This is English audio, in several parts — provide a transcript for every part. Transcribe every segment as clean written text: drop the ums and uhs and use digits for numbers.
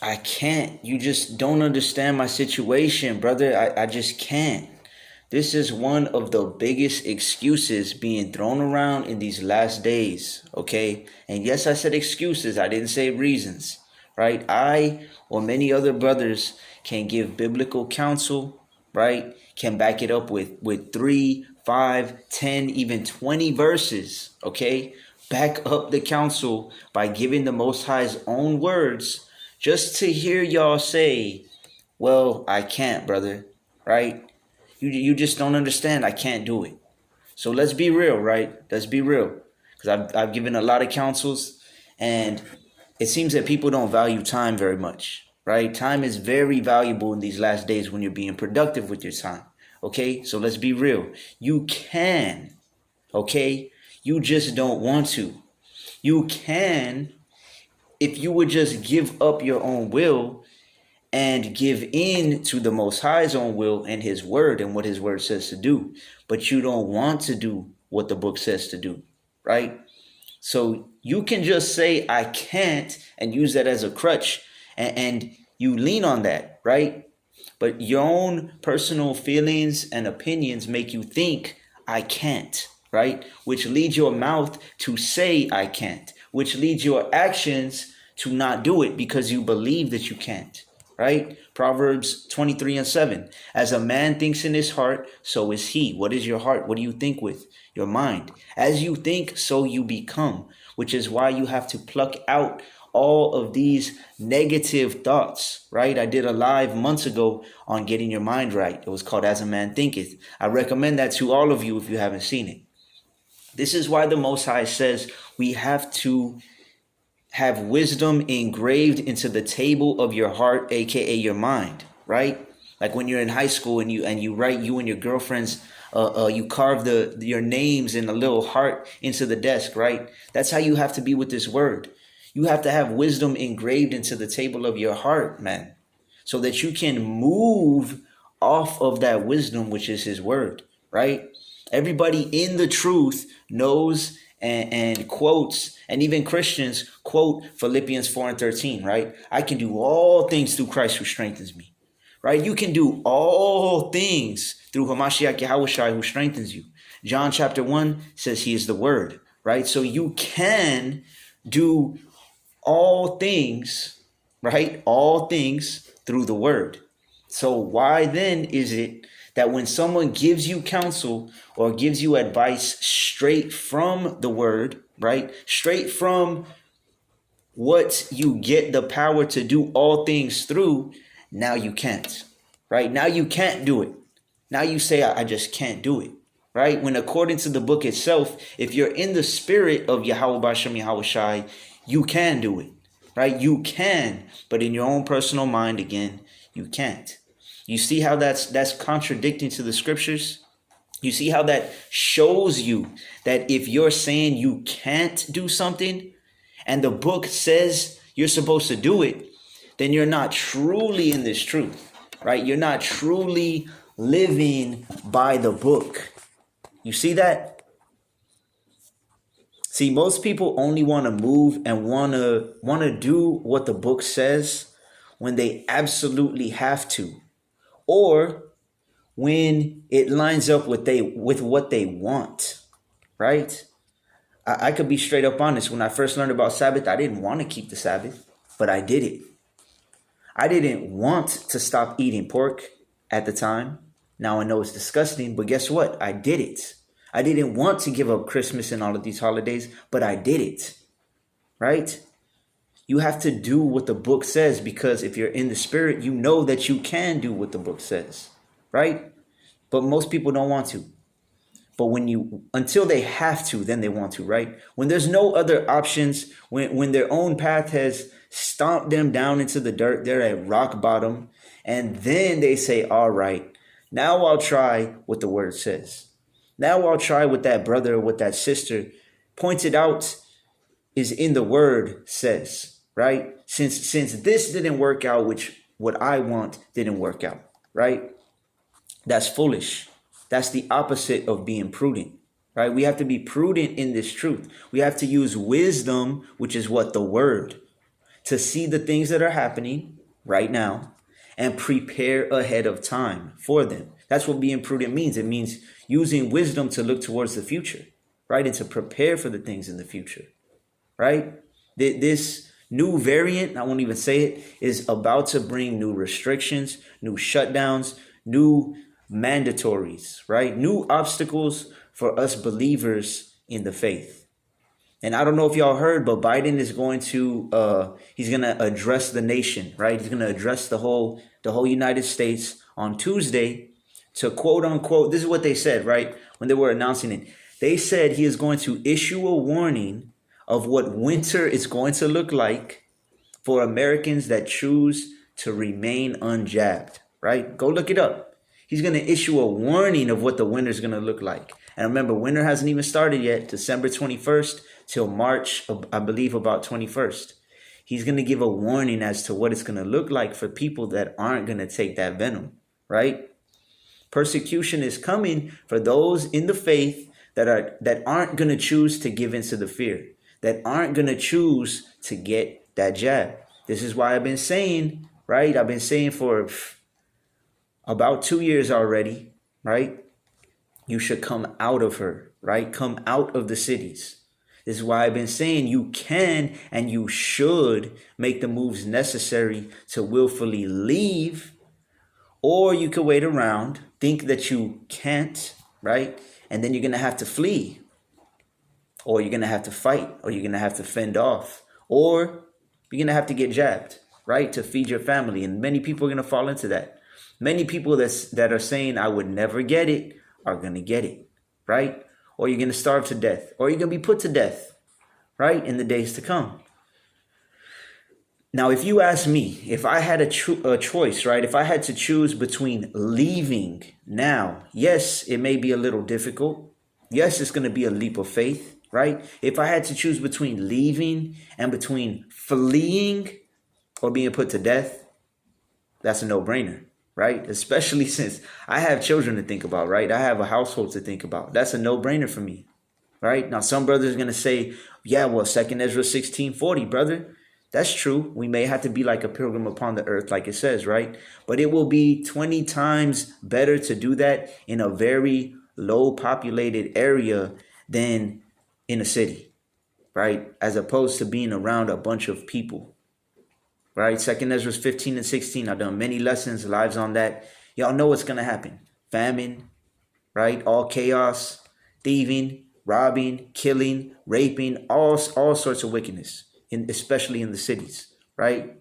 I can't. You just don't understand my situation, brother. I just can't. This is one of the biggest excuses being thrown around in these last days, okay? And yes, I said excuses. I didn't say reasons, right? I or many other brothers can give biblical counsel, right? Can back it up with 3, 5, 10, even 20 verses, okay? Back up the counsel by giving the Most High's own words just to hear y'all say, well, I can't, brother, right? You just don't understand. I can't do it. So let's be real, right? Let's be real. Because I've given a lot of counsels, and it seems that people don't value time very much, right? Time is very valuable in these last days when you're being productive with your time. Okay? So let's be real. You can, okay? You just don't want to. You can if you would just give up your own will and give in to the Most High's own will and his word and what his word says to do. But you don't want to do what the book says to do, right? So you can just say, I can't, and use that as a crutch, and you lean on that, right? But your own personal feelings and opinions make you think, I can't, right? Which leads your mouth to say, I can't, which leads your actions to not do it because you believe that you can't. Right? Proverbs 23:7. As a man thinks in his heart, so is he. What is your heart? What do you think with? Your mind. As you think, so you become, which is why you have to pluck out all of these negative thoughts, right? I did a live months ago on getting your mind right. It was called As a Man Thinketh. I recommend that to all of you if you haven't seen it. This is why the Most High says we have to have wisdom engraved into the table of your heart, aka your mind, right? Like when you're in high school and you write you and your girlfriend's you carve your names in a little heart into the desk, right? That's how you have to be with this word. You have to have wisdom engraved into the table of your heart, man, so that you can move off of that wisdom, which is his word, right? Everybody in the truth knows and quotes, and even Christians quote Philippians 4:13, right? I can do all things through Christ who strengthens me, right? You can do all things through Hamashiach Yahushai who strengthens you. John chapter 1 says he is the word, right? So you can do all things, right? All things through the word. So why then is it that when someone gives you counsel or gives you advice straight from the word, right? Straight from what you get the power to do all things through, now you can't, right? Now you can't do it. Now you say, I just can't do it, right? When according to the book itself, if you're in the spirit of Yahweh Bashem Yahushai, you can do it, right? You can, but in your own personal mind, again, you can't. You see how that's contradicting to the scriptures? You see how that shows you that if you're saying you can't do something and the book says you're supposed to do it, then you're not truly in this truth, right? You're not truly living by the book. You see that? See, most people only want to move and want to do what the book says when they absolutely have to, or when it lines up with what they want, right? I could be straight up honest. When I first learned about Sabbath, I didn't want to keep the Sabbath, but I did it. I didn't want to stop eating pork at the time. Now I know it's disgusting, but guess what? I did it. I didn't want to give up Christmas and all of these holidays, but I did it, right? You have to do what the book says, because if you're in the spirit, you know that you can do what the book says, right? But most people don't want to. But until they have to, then they want to, right? When there's no other options, when their own path has stomped them down into the dirt, they're at rock bottom, and then they say, all right, now I'll try what the word says. Now I'll try what that brother or what that sister pointed out is in the word says, right? Since this didn't work out, which what I want didn't work out, right? That's foolish. That's the opposite of being prudent, right? We have to be prudent in this truth. We have to use wisdom, which is what the word, to see the things that are happening, right now and prepare ahead of time for them. That's what being prudent means. It means using wisdom to look towards the future, right? And to prepare for the things in the future, right? This new variant, I won't even say it, is about to bring new restrictions, new shutdowns, new mandatories, right? New obstacles for us believers in the faith. And I don't know if y'all heard, but Biden is going to he's going to address the nation, right? He's going to address the whole United States on Tuesday to quote unquote, this is what they said, right? When they were announcing it. They said he is going to issue a warning of what winter is going to look like for Americans that choose to remain unjabbed, right? Go look it up. He's going to issue a warning of what the winter is going to look like. And remember, winter hasn't even started yet, December 21st till March, I believe about 21st. He's going to give a warning as to what it's going to look like for people that aren't going to take that venom, right? Persecution is coming for those in the faith that aren't going to choose to give into the fear, that aren't going to choose to get that jab. This is why I've been saying, right? I've been saying for about 2 years already, right? You should come out of her, right? Come out of the cities. This is why I've been saying you can and you should make the moves necessary to willfully leave, or you could wait around, think that you can't, right? And then you're going to have to flee, or you're going to have to fight, or you're going to have to fend off, or you're going to have to get jabbed, right? To feed your family. And many people are going to fall into that. Many people that are saying, I would never get it, are going to get it, right? Or you're going to starve to death, or you're going to be put to death, right? In the days to come. Now, if you ask me, if I had a choice, right? If I had to choose between leaving now, yes, it may be a little difficult. Yes, it's going to be a leap of faith, right? If I had to choose between leaving and between fleeing or being put to death, that's a no-brainer, right? Especially since I have children to think about, right? I have a household to think about. That's a no-brainer for me, right? Now, some brothers are going to say, yeah, well, 2 Ezra 16:40, brother. That's true. We may have to be like a pilgrim upon the earth, like it says, right? But it will be 20 times better to do that in a very low populated area than in a city, right? As opposed to being around a bunch of people, right? 2 Ezra 15 and 16. I've done many lessons, lives on that. Y'all know what's going to happen. Famine, right? All chaos, thieving, robbing, killing, raping, all sorts of wickedness. Especially in the cities, right?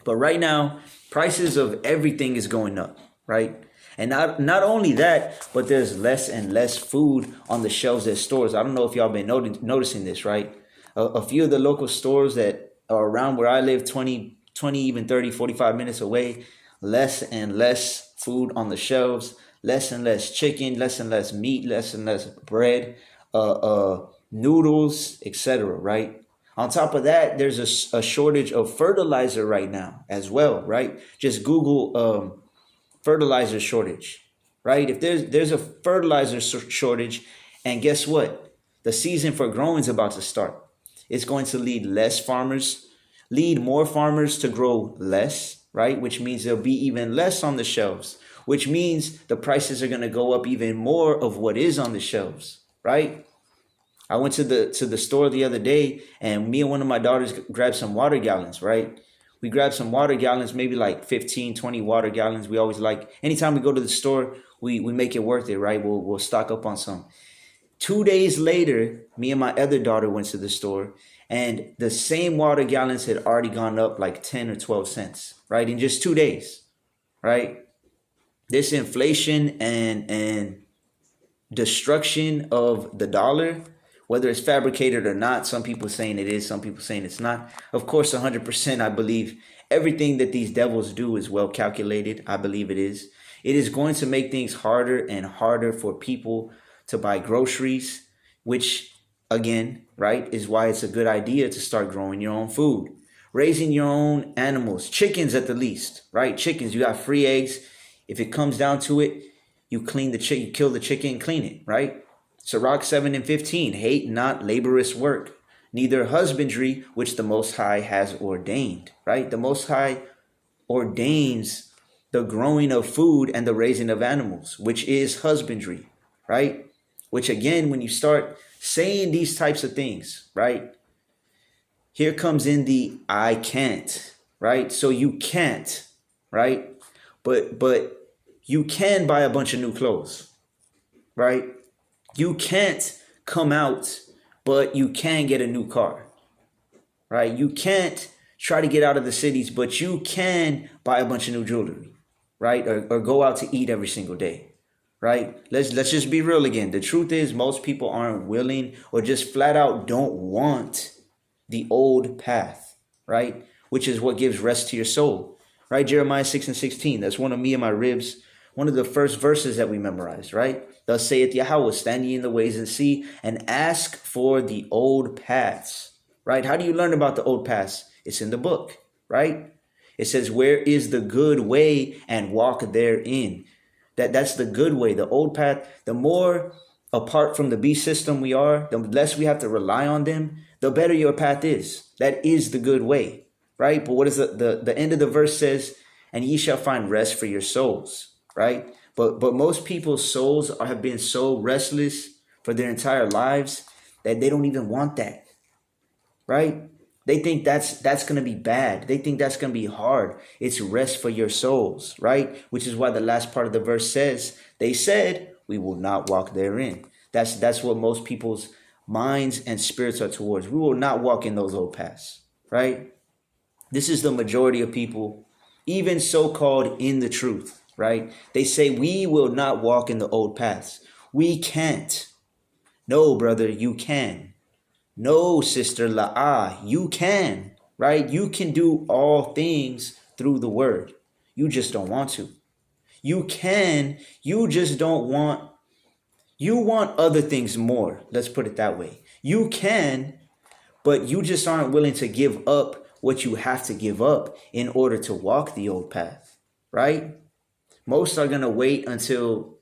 But right now, prices of everything is going up, right? And not only that, but there's less and less food on the shelves at stores. I don't know if y'all been noticing this, right? A few of the local stores that are around where I live, 20, even 30, 45 minutes away, less and less food on the shelves, less and less chicken, less and less meat, less and less bread, noodles, etc., right? On top of that, there's a shortage of fertilizer right now as well, right? Just Google fertilizer shortage, right? If there's a fertilizer shortage, and guess what? The season for growing is about to start. It's going to lead more farmers to grow less, right? Which means there'll be even less on the shelves, which means the prices are going to go up even more of what is on the shelves, right? I went to the store the other day, and me and one of my daughters grabbed some water gallons, right? We grabbed some water gallons, maybe like 15, 20 water gallons. We always anytime we go to the store, we make it worth it, right? We'll stock up on some. 2 days later, me and my other daughter went to the store, and the same water gallons had already gone up like 10 or 12 cents, right? In just 2 days, right? This inflation and destruction of the dollar, whether it's fabricated or not, some people saying it is, some people saying it's not. Of course, 100%, I believe everything that these devils do is well calculated. I believe it is. It is going to make things harder and harder for people to buy groceries, which, again, right, is why it's a good idea to start growing your own food. Raising your own animals, chickens at the least, right? Chickens, you got free eggs. If it comes down to it, you clean the chicken, you kill the chicken, clean it, right? Sirach 7 and 15, hate not laborious work, neither husbandry, which the Most High has ordained, right? The Most High ordains the growing of food and the raising of animals, which is husbandry, right? Which again, when you start saying these types of things, right? Here comes in the I can't, right? So you can't, right? But you can buy a bunch of new clothes, right? You can't come out, but you can get a new car, right? You can't try to get out of the cities, but you can buy a bunch of new jewelry, right? Or go out to eat every single day, right? Let's just be real again. The truth is most people aren't willing or just flat out don't want the old path, right? Which is what gives rest to your soul, right? Jeremiah 6:16. That's one of me and my ribs. One of the first verses that we memorized, right? Thus saith Yahweh, stand ye in the ways and see, and ask for the old paths, right? How do you learn about the old paths? It's in the book, right? It says, where is the good way, and walk therein. That's the good way, the old path. The more apart from the beast system we are, the less we have to rely on them, the better your path is. That is the good way, right? But what is the end of the verse says, and ye shall find rest for your souls, right? But most people's souls have been so restless for their entire lives that they don't even want that, right? They think that's going to be bad. They think that's going to be hard. It's rest for your souls, right? Which is why the last part of the verse says, they said, we will not walk therein. That's what most people's minds and spirits are towards. We will not walk in those old paths, right? This is the majority of people, even so-called in the truth, right? They say we will not walk in the old paths. We can't. No, brother, you can. No, sister, you can, right? You can do all things through the word. You just don't want to. You can, you just don't want. You want other things more. Let's put it that way. You can, but you just aren't willing to give up what you have to give up in order to walk the old path, right? Most are going to wait until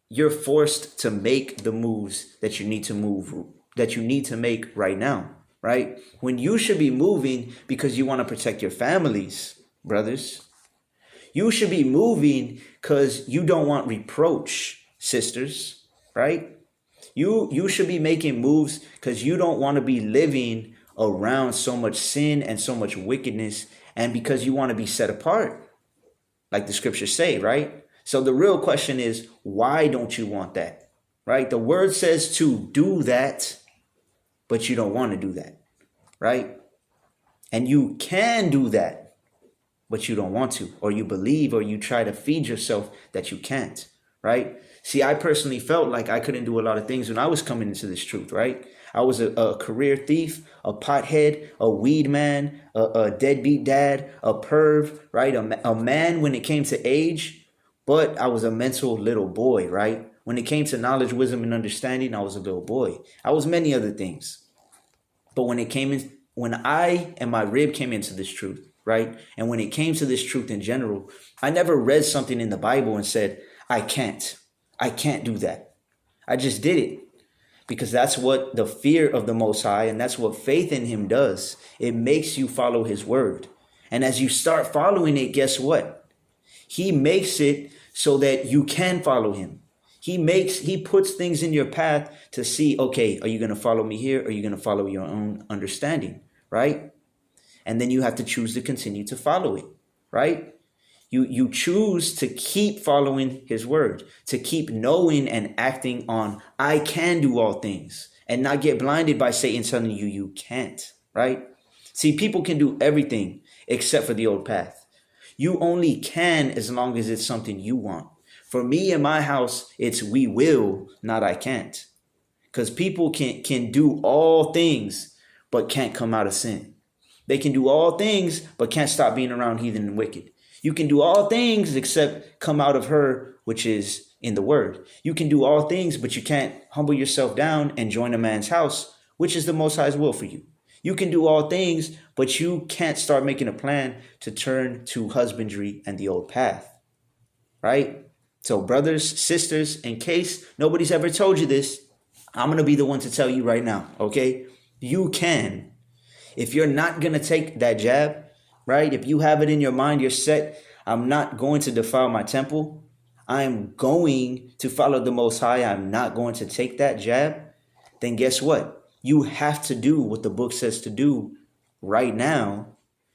you're forced to make the moves that you need to make right now, right? When you should be moving because you want to protect your families, brothers. You should be moving because you don't want reproach, sisters, right? You should be making moves because you don't want to be living around so much sin and so much wickedness, and because you want to be set apart, like the scriptures say, right? So the real question is, why don't you want that, right? The word says to do that, but you don't want to do that, right? And you can do that, but you don't want to, or you believe, or you try to feed yourself that you can't, right? See, I personally felt like I couldn't do a lot of things when I was coming into this truth, right? I was a career thief, a pothead, a weed man, a deadbeat dad, a perv, right? A man when it came to age, but I was a mental little boy, right? When it came to knowledge, wisdom, and understanding, I was a little boy. I was many other things. But when I and my rib came into this truth, right? And when it came to this truth in general, I never read something in the Bible and said, I can't do that. I just did it because that's what the fear of the Most High and that's what faith in him does. It makes you follow his word. And as you start following it, guess what? He makes it so that you can follow him. He puts things in your path to see, okay, are you going to follow me here? Or are you going to follow your own understanding, right? And then you have to choose to continue to follow it, right? You choose to keep following his word, to keep knowing and acting on, I can do all things, and not get blinded by Satan telling you you can't, right? See, people can do everything except for the old path. You only can as long as it's something you want. For me in my house, it's we will, not I can't. Because people can do all things, but can't come out of sin. They can do all things, but can't stop being around heathen and wicked. You can do all things except come out of her, which is in the word. You can do all things, but you can't humble yourself down and join a man's house, which is the Most High's will for you. You can do all things, but you can't start making a plan to turn to husbandry and the old path, right? So brothers, sisters, in case nobody's ever told you this, I'm going to be the one to tell you right now, okay? You can. If you're not going to take that jab, right? If you have it in your mind, you're set, I'm not going to defile my temple. I'm going to follow the Most High. I'm not going to take that jab. Then guess what? You have to do what the book says to do right now.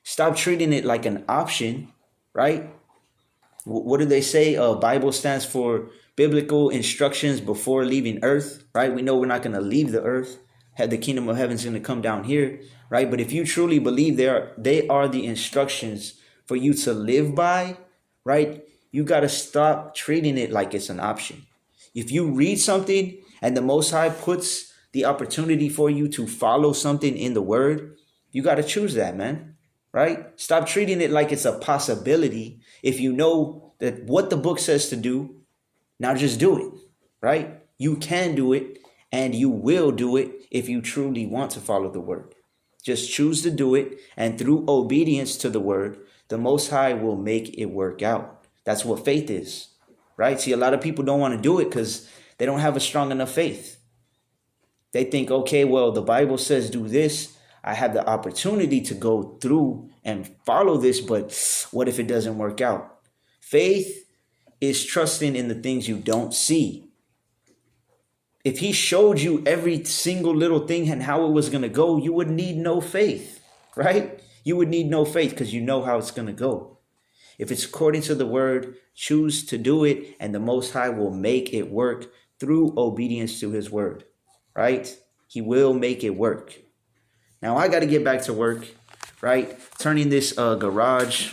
Stop treating it like an option, right? What do they say? Bible stands for biblical instructions before leaving earth, right? We know we're not going to leave the earth. The kingdom of heaven is going to come down here, right? But if you truly believe they are the instructions for you to live by, right? You got to stop treating it like it's an option. If you read something and the Most High puts the opportunity for you to follow something in the word, you got to choose that, man, right? Stop treating it like it's a possibility. If you know that what the book says to do, now just do it, right? You can do it and you will do it if you truly want to follow the word. Just choose to do it, and through obedience to the word, the Most High will make it work out. That's what faith is, right? See, a lot of people don't want to do it because they don't have a strong enough faith. They think, okay, well, the Bible says do this. I have the opportunity to go through and follow this, but what if it doesn't work out? Faith is trusting in the things you don't see. If he showed you every single little thing and how it was going to go, you would need no faith, right? You would need no faith because you know how it's going to go. If it's according to the word, choose to do it, and the Most High will make it work through obedience to his word, right? He will make it work. Now I got to get back to work, right? Turning this garage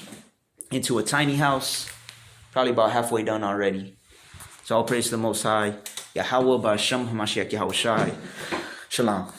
into a tiny house, probably about halfway done already. So all praise to the Most High. Yahweh Ba'Shem HaMashiach Yahushai. Shalom.